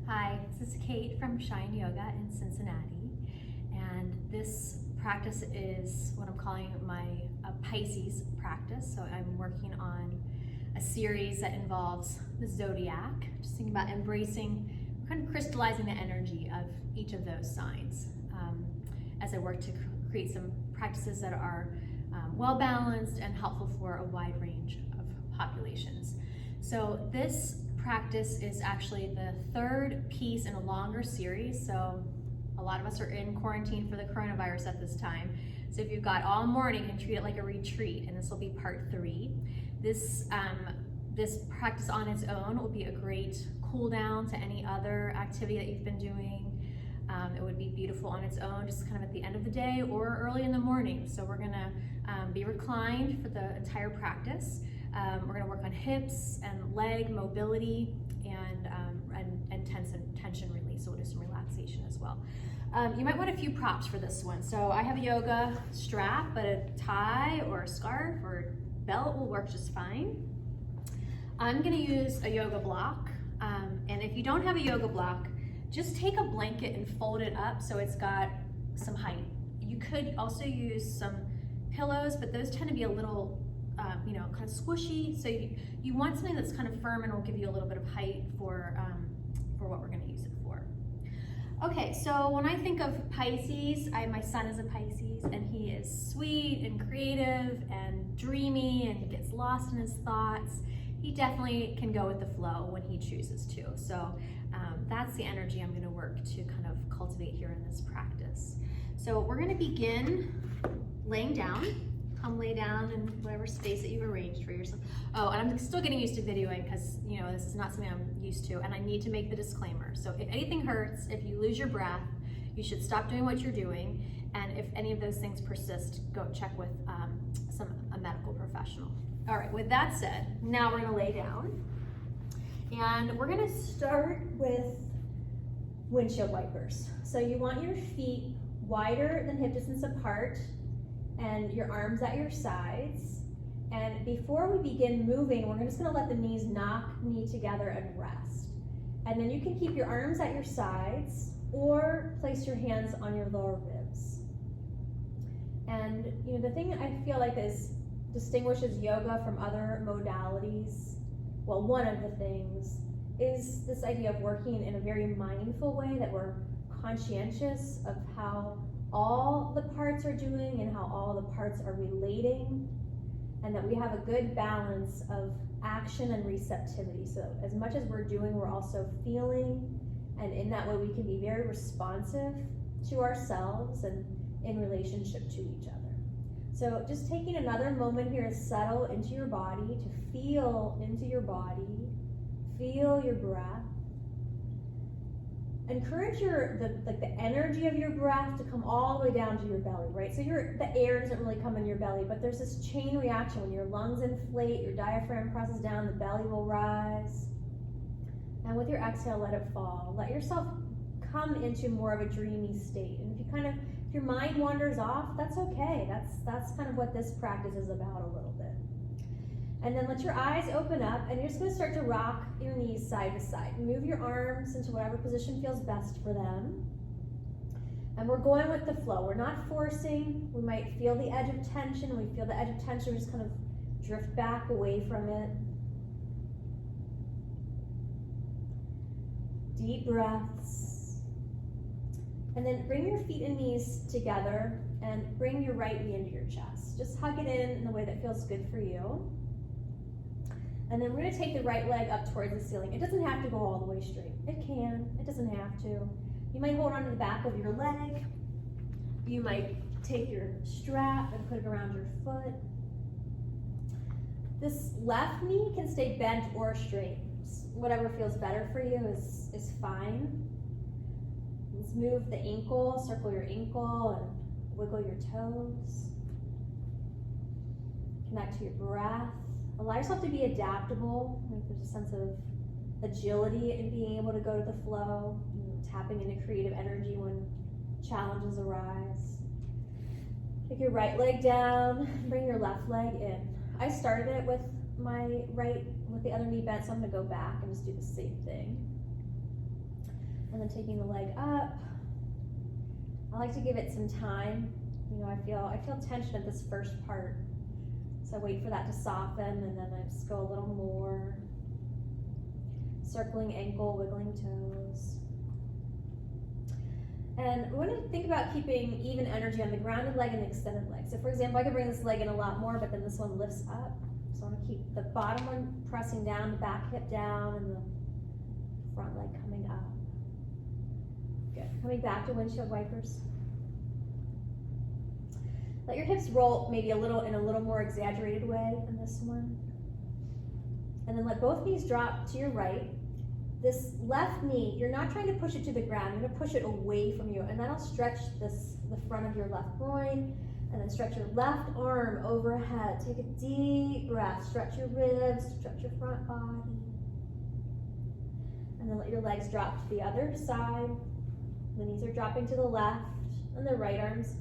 Hi, this is Kate from Shine Yoga in Cincinnati, and this practice is what I'm calling my Pisces practice. So I'm working on a series that involves the zodiac, just thinking about embracing, kind of crystallizing the energy of each of those signs as I work to create some practices that are well balanced and helpful for a wide range of populations. So this practice is actually the third piece in a longer series. So a lot of us are in quarantine for the coronavirus at this time. So if you've got all morning, you can treat it like a retreat, and this will be part 3. This practice on its own will be a great cool down to any other activity that you've been doing. It would be beautiful on its own, just kind of at the end of the day or early in the morning. So we're gonna be reclined for the entire practice. We're going to work on hips and leg mobility and tension release. So we'll do some relaxation as well. You might want a few props for this one. So I have a yoga strap, but a tie or a scarf or belt will work just fine. I'm going to use a yoga block. And if you don't have a yoga block, just take a blanket and fold it up so it's got some height. You could also use some pillows, but those tend to be a little kind of squishy. So you want something that's kind of firm and will give you a little bit of height for what we're going to use it for. Okay, so when I think of Pisces, my son is a Pisces, and he is sweet and creative and dreamy and gets lost in his thoughts. He definitely can go with the flow when he chooses to. So that's the energy I'm going to work to kind of cultivate here in this practice. So we're going to begin laying down. Come lay down in whatever space that you've arranged for yourself. Oh, and I'm still getting used to videoing because, this is not something I'm used to, and I need to make the disclaimer. So if anything hurts, if you lose your breath, you should stop doing what you're doing, and if any of those things persist, go check with a medical professional. All right, with that said, now we're gonna lay down, and we're gonna start with windshield wipers. So you want your feet wider than hip distance apart, and your arms at your sides. And before we begin moving, we're just gonna let the knees knock knee together and rest. And then you can keep your arms at your sides or place your hands on your lower ribs. And the thing I feel like distinguishes yoga from other modalities, well, one of the things is this idea of working in a very mindful way, that we're conscientious of how all the parts are doing and how all the parts are relating, and that we have a good balance of action and receptivity. So as much as we're doing, we're also feeling, and in that way we can be very responsive to ourselves and in relationship to each other. So just taking another moment here to settle into your body, to feel into your body, feel your breath. Encourage the energy of your breath to come all the way down to your belly, right? So the air doesn't really come in your belly, but there's this chain reaction. When your lungs inflate, your diaphragm presses down, the belly will rise. And with your exhale, let it fall. Let yourself come into more of a dreamy state. And if your mind wanders off, that's okay. That's kind of what this practice is about a little bit. And then let your eyes open up, and you're just going to start to rock your knees side to side. Move your arms into whatever position feels best for them. And we're going with the flow. We're not forcing. We might feel the edge of tension. When we feel the edge of tension, we just kind of drift back away from it. Deep breaths. And then bring your feet and knees together and bring your right knee into your chest. Just hug it in the way that feels good for you. And then we're going to take the right leg up towards the ceiling. It doesn't have to go all the way straight. It can. It doesn't have to. You might hold on to the back of your leg. You might take your strap and put it around your foot. This left knee can stay bent or straight. Whatever feels better for you is fine. Let's move the ankle, circle your ankle, and wiggle your toes. Connect to your breath. Allow yourself to be adaptable. There's a sense of agility in being able to go to the flow, tapping into creative energy when challenges arise. Take your right leg down, bring your left leg in. I started it with my right, with the other knee bent, so I'm gonna go back and just do the same thing. And then taking the leg up. I like to give it some time. You know, I feel tension at this first part. So I wait for that to soften, and then I just go a little more. Circling ankle, wiggling toes. And we want to think about keeping even energy on the grounded leg and the extended leg. So for example, I could bring this leg in a lot more, but then this one lifts up. So I want to keep the bottom one pressing down, the back hip down, and the front leg coming up. Good. Coming back to windshield wipers. Let your hips roll maybe in a little more exaggerated way in this one. And then let both knees drop to your right. This left knee, you're not trying to push it to the ground, you're gonna push it away from you, and that'll stretch the front of your left groin, and then stretch your left arm overhead. Take a deep breath, stretch your ribs, stretch your front body. And then let your legs drop to the other side. The knees are dropping to the left, and the right arm's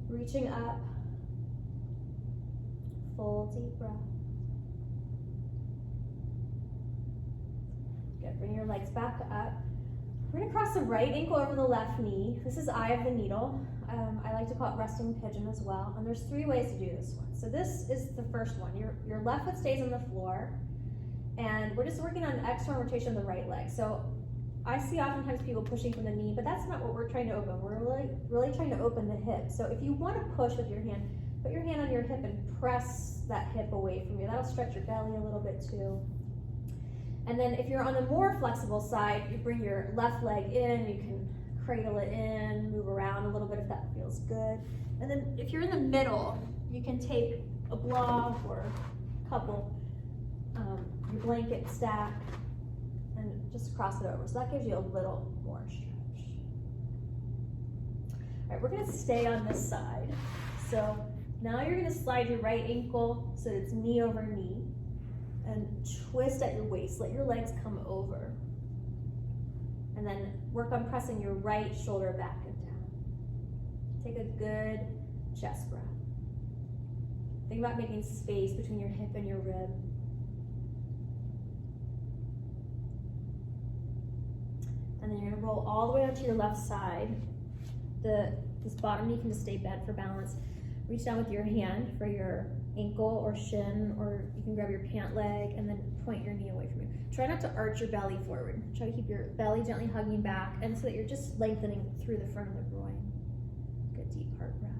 reaching up. Full deep breath. Good. Bring your legs back up. We're going to cross the right ankle over the left knee. This is eye of the needle. I like to call it resting pigeon as well. And there's 3 ways to do this one. So this is the first one. Your left foot stays on the floor. And we're just working on external rotation of the right leg. So I see oftentimes people pushing from the knee, but that's not what we're trying to open. We're really trying to open the hip. So if you want to push with your hand, put your hand on your hip and press that hip away from you. That'll stretch your belly a little bit too. And then if you're on the more flexible side, you bring your left leg in, you can cradle it in, move around a little bit if that feels good. And then if you're in the middle, you can take a block or a couple, your blanket stack, and just cross it over. So that gives you a little more stretch. All right, we're gonna stay on this side. So now you're gonna slide your right ankle so it's knee over knee. And twist at your waist, let your legs come over. And then work on pressing your right shoulder back and down. Take a good chest breath. Think about making space between your hip and your rib. And then you're gonna roll all the way onto your left side. This bottom knee can just stay bent for balance. Reach down with your hand for your ankle or shin, or you can grab your pant leg and then point your knee away from you. Try not to arch your belly forward. Try to keep your belly gently hugging back, and so that you're just lengthening through the front of the groin. Good deep heart breath.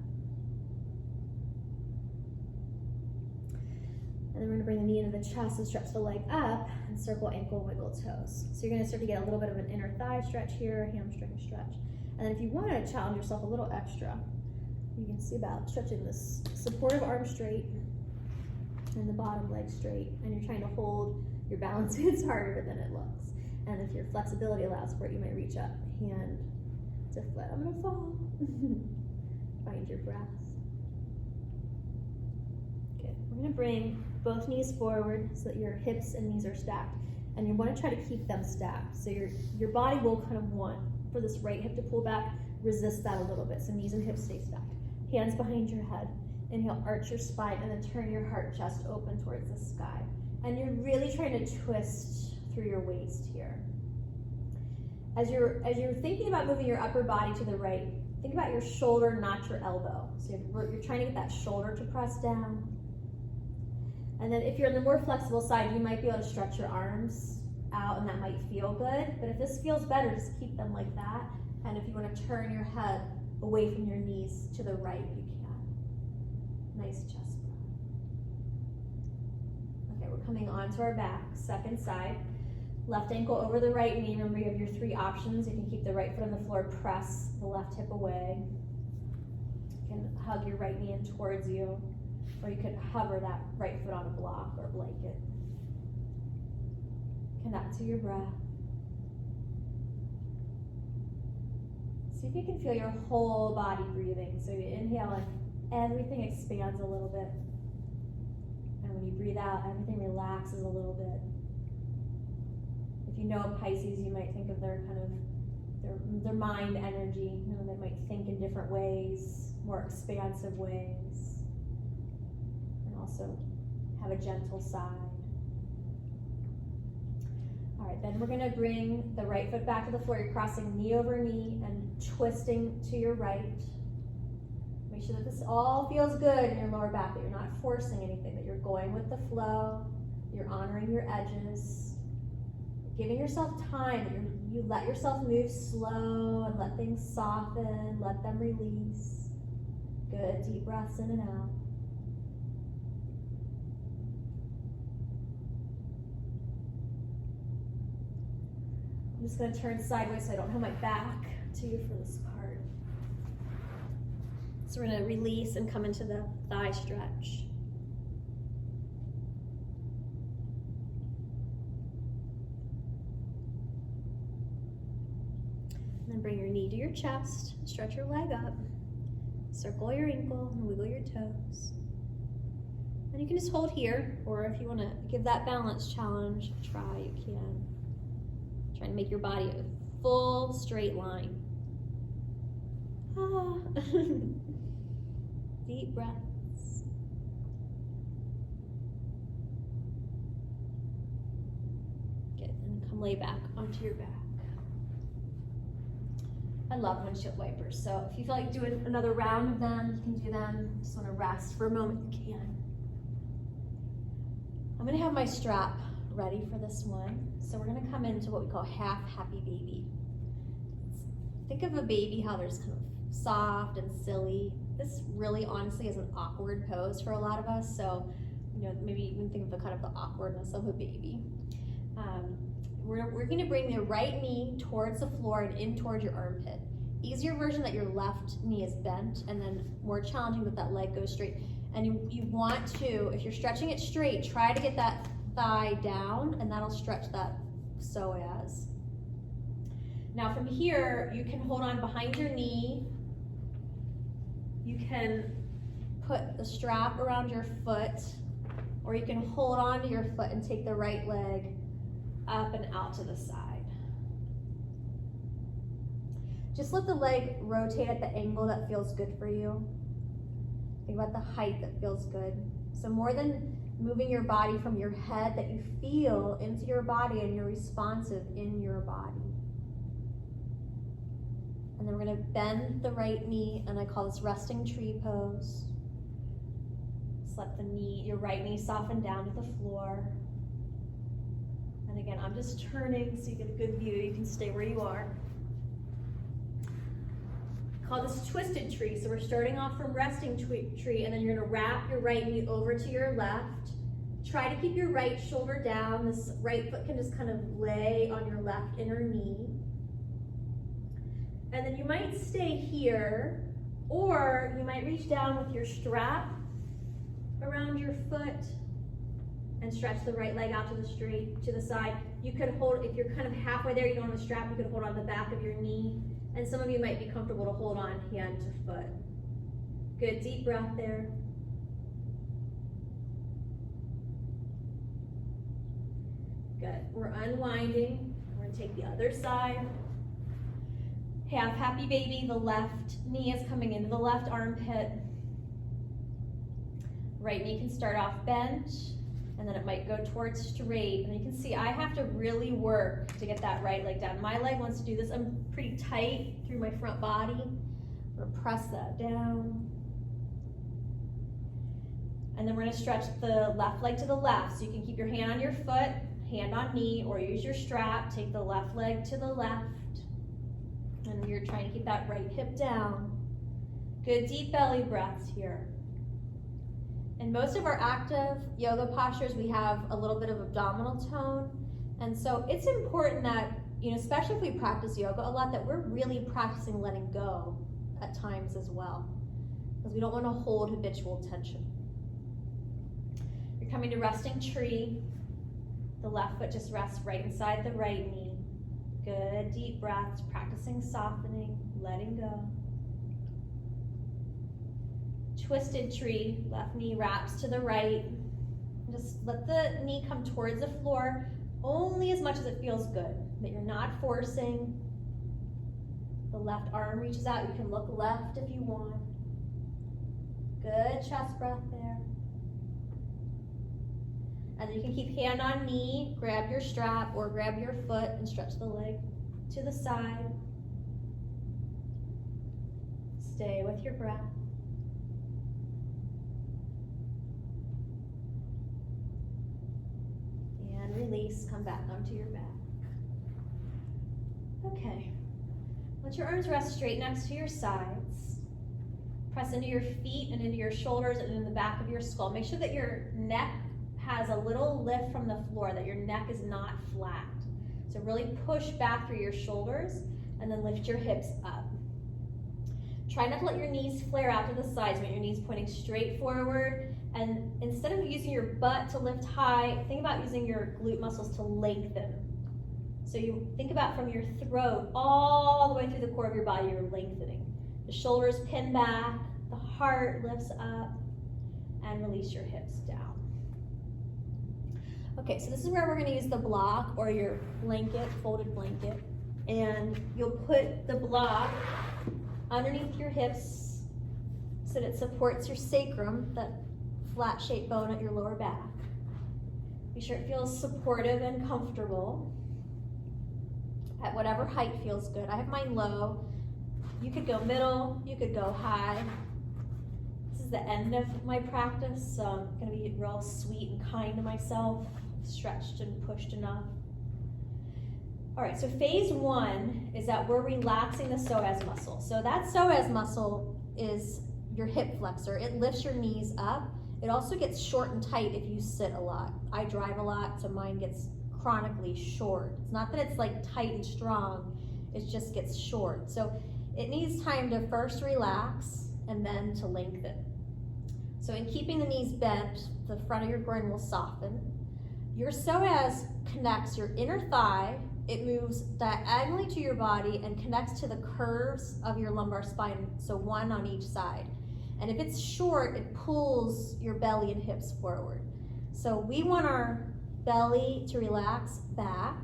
And then we're gonna bring the knee into the chest and stretch the leg up and circle ankle, wiggle toes. So you're gonna start to get a little bit of an inner thigh stretch here, hamstring stretch. And then if you wanna challenge yourself a little extra, you can see about stretching this supportive arm straight and the bottom leg straight, and you're trying to hold your balance. It's harder than it looks. And if your flexibility allows for it, you might reach up, hand to foot. I'm gonna fall. Find your breath. Good. We're gonna bring both knees forward so that your hips and knees are stacked, and you want to try to keep them stacked. So your body will kind of want for this right hip to pull back. Resist that a little bit. So knees and hips stay stacked. Hands behind your head. Inhale, arch your spine, and then turn your heart chest open towards the sky. And you're really trying to twist through your waist here. As you're thinking about moving your upper body to the right, think about your shoulder, not your elbow. So you're trying to get that shoulder to press down. And then if you're on the more flexible side, you might be able to stretch your arms out, and that might feel good. But if this feels better, just keep them like that. And if you want to turn your head away from your knees to the right, you can. Nice chest breath. Okay, we're coming onto our back, second side. Left ankle over the right knee. Remember, you have your 3 options. You can keep the right foot on the floor, press the left hip away. You can hug your right knee in towards you, or you could hover that right foot on a block or a blanket. Connect to your breath. See if you can feel your whole body breathing. So you inhale and everything expands a little bit. And when you breathe out, everything relaxes a little bit. If you know Pisces, you might think of their mind energy. You know, they might think in different ways, more expansive ways, and also have a gentle side. All right, then we're gonna bring the right foot back to the floor. You're crossing knee over knee and twisting to your right. Make sure that this all feels good in your lower back, that you're not forcing anything, that you're going with the flow, you're honoring your edges, giving yourself time, that you let yourself move slow and let things soften, let them release. Good, deep breaths in and out. I'm just going to turn sideways so I don't have my back to you for this part. So we're going to release and come into the thigh stretch. And then bring your knee to your chest, stretch your leg up, circle your ankle, and wiggle your toes. And you can just hold here, or if you want to give that balance challenge a try, you can. Try to make your body a full straight line. Ah. Deep breaths. Good, and come lay back onto your back. I love windshield wipers, so if you feel like doing another round of them, you can do them. Just want to rest for a moment, you can. I'm going to have my strap ready for this one. So we're going to come into what we call half happy baby. Think of a baby, how they're just kind of soft and silly. This really honestly is an awkward pose for a lot of us. So, maybe even think of the kind of the awkwardness of a baby. We're going to bring the right knee towards the floor and in towards your armpit. Easier version that your left knee is bent, and then more challenging that that leg goes straight. And you want to, if you're stretching it straight, try to get that thigh down, and that'll stretch that psoas. Now from here, you can hold on behind your knee. You can put the strap around your foot, or you can hold on to your foot and take the right leg up and out to the side. Just let the leg rotate at the angle that feels good for you. Think about the height that feels good. So more than moving your body from your head, that you feel into your body and you're responsive in your body. And then we're going to bend the right knee, and I call this resting tree pose. Just let your right knee soften down to the floor. And again, I'm just turning so you get a good view. You can stay where you are. Call this twisted tree. So we're starting off from resting tree, and then you're going to wrap your right knee over to your left. Try to keep your right shoulder down. This right foot can just kind of lay on your left inner knee. And then you might stay here, or you might reach down with your strap around your foot and stretch the right leg out to the side. You could hold, if you're kind of halfway there, you don't have a strap, you could hold on the back of your knee. And some of you might be comfortable to hold on hand to foot. Good, deep breath there. Good, we're unwinding. We're gonna take the other side. Half happy baby, the left knee is coming into the left armpit. Right knee can start off bent, and then it might go towards straight. And you can see I have to really work to get that right leg down. My leg wants to do this. I'm pretty tight through my front body. I'm gonna press that down. And then we're gonna stretch the left leg to the left. So you can keep your hand on your foot, hand on knee, or use your strap. Take the left leg to the left. And you're trying to keep that right hip down. Good deep belly breaths here. In most of our active yoga postures, we have a little bit of abdominal tone. And so it's important that, especially if we practice yoga a lot, that we're really practicing letting go at times as well, because we don't want to hold habitual tension. You're coming to resting tree. The left foot just rests right inside the right knee. Good deep breaths, practicing softening, letting go. Twisted tree, left knee wraps to the right. Just let the knee come towards the floor only as much as it feels good, that you're not forcing. The left arm reaches out. You can look left if you want. Good chest breath there. And then you can keep hand on knee, grab your strap or grab your foot and stretch the leg to the side. Stay with your breath. And release, come back onto your back. Okay. Let your arms rest straight next to your sides. Press into your feet and into your shoulders and in the back of your skull. Make sure that your neck has a little lift from the floor, that your neck is not flat. So really push back through your shoulders and then lift your hips up. Try not to let your knees flare out to the sides. Want your knees pointing straight forward. And instead of using your butt to lift high, think about using your glute muscles to lengthen. So you think about from your throat all the way through the core of your body, you're lengthening. The shoulders pin back, the heart lifts up, and release your hips down. Okay, so this is where we're going to use the block or your blanket, folded blanket. And you'll put the block underneath your hips so that it supports your sacrum, that flat shaped bone at your lower back. Be sure it feels supportive and comfortable at whatever height feels good. I have mine low. You could go middle, you could go high. This is the end of my practice, so I'm going to be real sweet and kind to myself, stretched and pushed enough. All right, so phase one is that we're relaxing the psoas muscle. So that psoas muscle is your hip flexor. It lifts your knees up. It also gets short and tight if you sit a lot. I drive a lot, so mine gets chronically short. It's not that it's like tight and strong, it just gets short. So it needs time to first relax and then to lengthen. So in keeping the knees bent, the front of your groin will soften. Your psoas connects your inner thigh. It moves diagonally to your body and connects to the curves of your lumbar spine, so one on each side. And if it's short, it pulls your belly and hips forward. So we want our belly to relax back.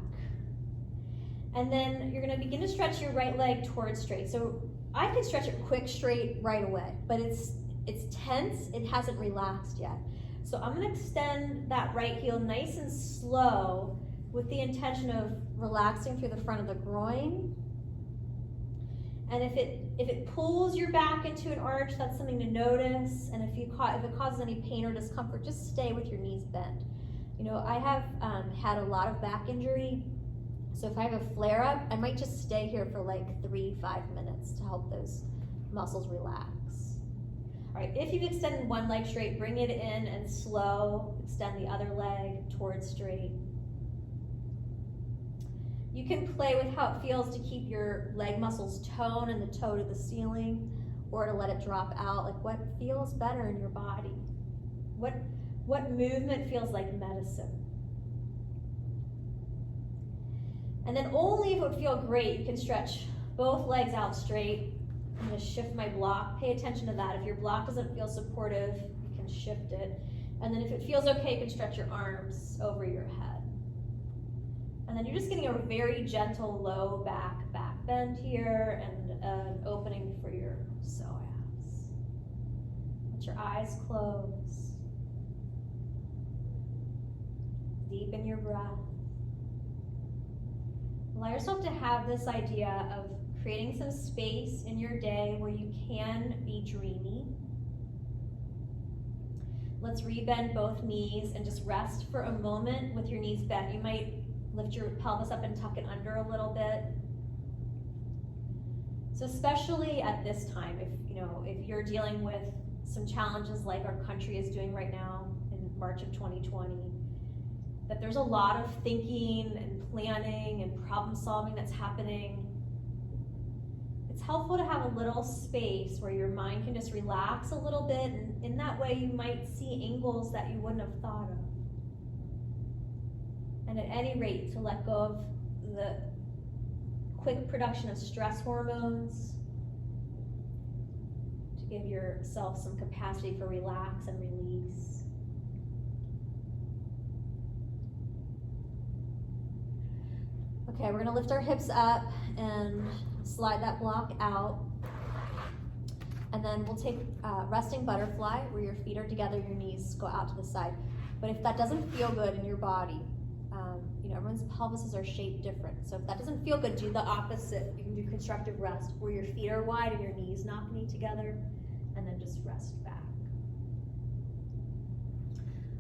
And then you're going to begin to stretch your right leg towards straight. So I can stretch it quick straight right away, but it's tense, it hasn't relaxed yet. So I'm going to extend that right heel nice and slow with the intention of relaxing through the front of the groin. And if it pulls your back into an arch, that's something to notice. And if it causes any pain or discomfort, just stay with your knees bent. You know, I have had a lot of back injury, so if I have a flare-up, I might just stay here for like 3-5 minutes to help those muscles relax. All right, if you've extended one leg straight, bring it in and slow. Extend the other leg towards straight. You can play with how it feels to keep your leg muscles toned and the toe to the ceiling, or to let it drop out. Like what feels better in your body? What movement feels like medicine? And then only if it would feel great, you can stretch both legs out straight. I'm going to shift my block. Pay attention to that. If your block doesn't feel supportive, you can shift it. And then if it feels okay, you can stretch your arms over your head. And then you're just getting a very gentle low back bend here and an opening for your psoas. Let your eyes close. Deepen your breath. Allow yourself to have this idea of creating some space in your day where you can be dreamy. Let's rebend both knees and just rest for a moment with your knees bent. You might lift your pelvis up and tuck it under a little bit. So especially at this time, if you're dealing with some challenges like our country is doing right now in March of 2020, that there's a lot of thinking and planning and problem solving that's happening. It's helpful to have a little space where your mind can just relax a little bit, and in that way you might see angles that you wouldn't have thought of. And at any rate, to let go of the quick production of stress hormones, to give yourself some capacity for relax and release. Okay, we're gonna lift our hips up and slide that block out. And then we'll take resting butterfly, where your feet are together, your knees go out to the side. But if that doesn't feel good in your body, everyone's pelvises are shaped different. So if that doesn't feel good, do the opposite. You can do constructive rest, where your feet are wide and your knees not knee together, and then just rest back.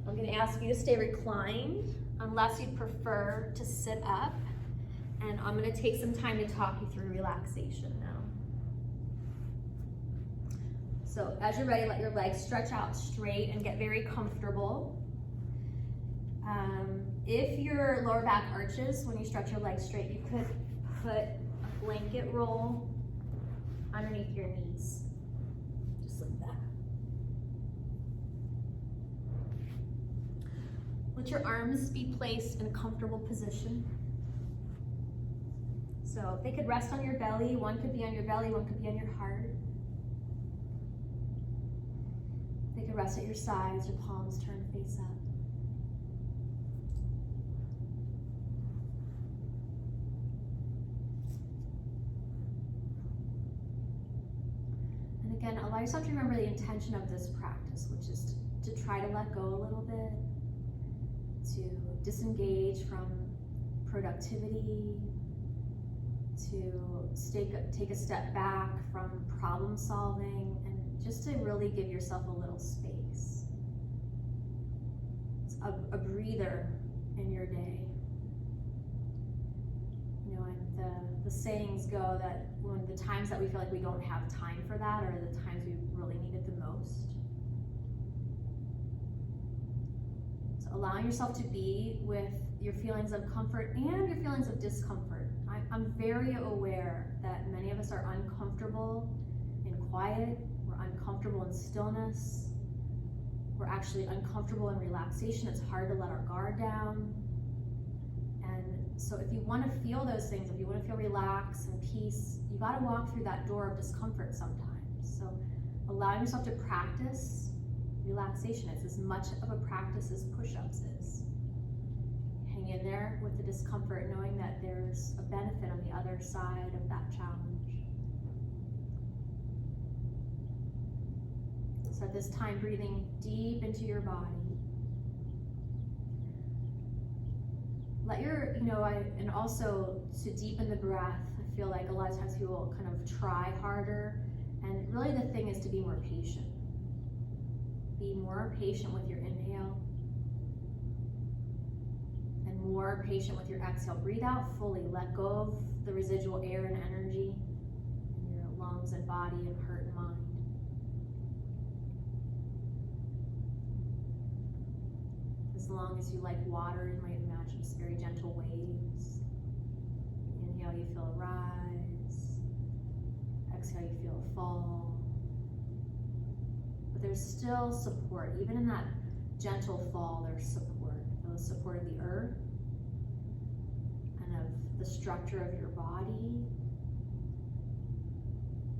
I'm going to ask you to stay reclined, unless you prefer to sit up. And I'm going to take some time to talk you through relaxation now. So as you're ready, let your legs stretch out straight and get very comfortable. If your lower back arches when you stretch your legs straight, you could put a blanket roll underneath your knees, just like that. Let your arms be placed in a comfortable position. So they could rest on your belly. One could be on your belly, one could be on your heart. They could rest at your sides, your palms turned face up. And again, allow yourself to remember the intention of this practice, which is to try to let go a little bit, to disengage from productivity, to take a step back from problem solving, and just to really give yourself a little space. It's a breather in your day. And the sayings go that when the times that we feel like we don't have time for that are the times we really need it the most. So allowing yourself to be with your feelings of comfort and your feelings of discomfort. I'm very aware that many of us are uncomfortable in quiet, we're uncomfortable in stillness, we're actually uncomfortable in relaxation. It's hard to let our guard down. And so if you want to feel those things, if you want to feel relaxed and peace, you got to walk through that door of discomfort sometimes. So allowing yourself to practice relaxation is as much of a practice as push-ups is. Hang in there with the discomfort, knowing that there's a benefit on the other side of that challenge. So at this time, breathing deep into your body. Let your, and also to deepen the breath, I feel like a lot of times people will kind of try harder, and really the thing is to be more patient. Be more patient with your inhale and more patient with your exhale. Breathe out fully. Let go of the residual air and energy in your lungs and body and heart and mind. As long as you like water, you might imagine just very gentle waves. Inhale, you feel a rise. Exhale, you feel a fall. But there's still support. Even in that gentle fall, there's support. The support of the earth and of the structure of your body,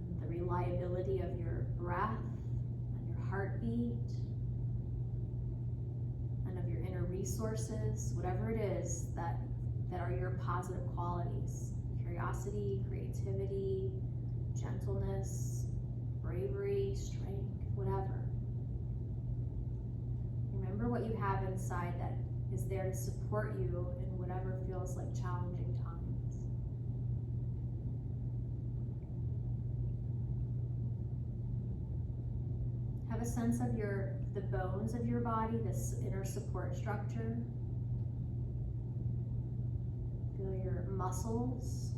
and the reliability of your breath and your heartbeat, and of your inner resources, whatever it is that are your positive qualities. Curiosity, creativity, gentleness, bravery, strength, whatever. Remember what you have inside that is there to support you in whatever feels like challenging times. Have a sense of the bones of your body, this inner support structure. Feel your muscles.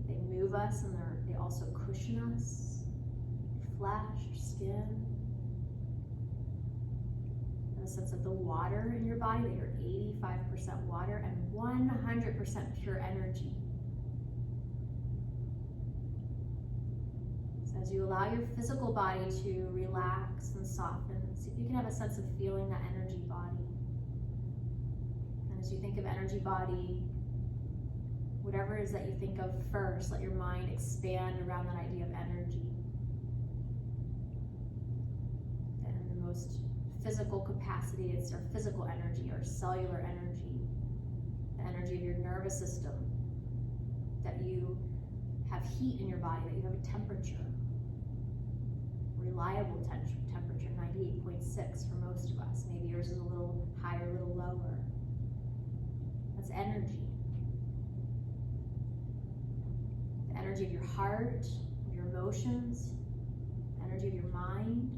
They move us and they also cushion us. Your flesh, your skin. And a sense of the water in your body, that you're 85% water and 100% pure energy. So as you allow your physical body to relax and soften, see if you can have a sense of feeling that energy body. And as you think of energy body, whatever it is that you think of first, let your mind expand around that idea of energy. And the most physical capacity, it's our physical energy, our cellular energy, the energy of your nervous system, that you have heat in your body, that you have a temperature. reliable temperature, 98.6 for most of us. Maybe yours is a little higher, a little lower. That's energy. The energy of your heart, of your emotions, the energy of your mind.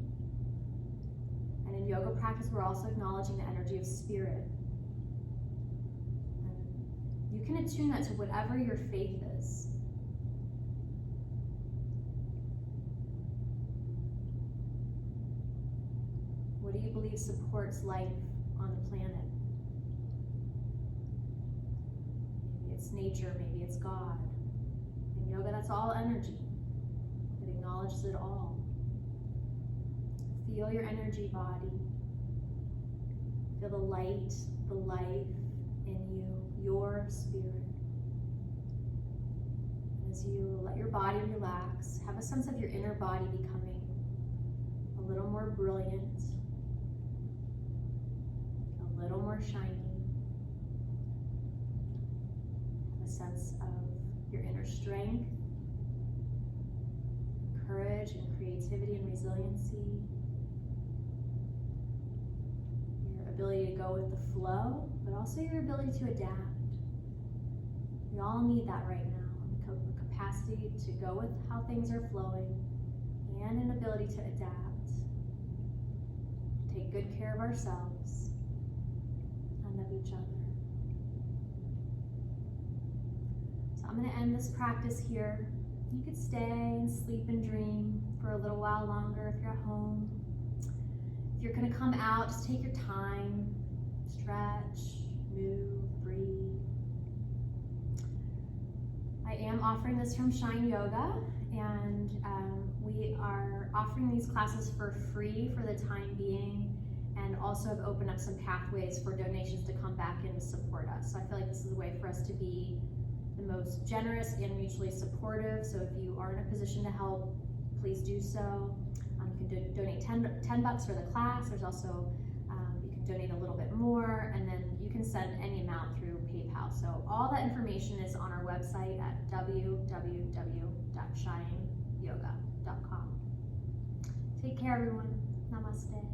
And in yoga practice, we're also acknowledging the energy of spirit. And you can attune that to whatever your faith is. What do you believe supports life on the planet? Maybe it's nature, maybe it's God. In yoga, that's all energy. It acknowledges it all. Feel your energy body. Feel the light, the life in you, your spirit. And as you let your body relax, have a sense of your inner body becoming a little more brilliant, a little more shiny. Have a sense of your inner strength, courage and creativity and resiliency. Your ability to go with the flow, but also your ability to adapt. We all need that right now. The capacity to go with how things are flowing and an ability to adapt, to take good care of ourselves and of each other. So I'm going to end this practice here. You could stay and sleep and dream for a little while longer if you're at home. If you're going to come out, just take your time, stretch, move, breathe. I am offering this from Shine Yoga, and we are offering these classes for free for the time being, and also have opened up some pathways for donations to come back in to support us. So I feel like this is a way for us to be the most generous and mutually supportive. So if you are in a position to help, please do so. You can donate $10 for the class. There's also, you can donate a little bit more, and then you can send any amount through PayPal. So all that information is on our website at www.shineyoga.com. Take care, everyone. Namaste.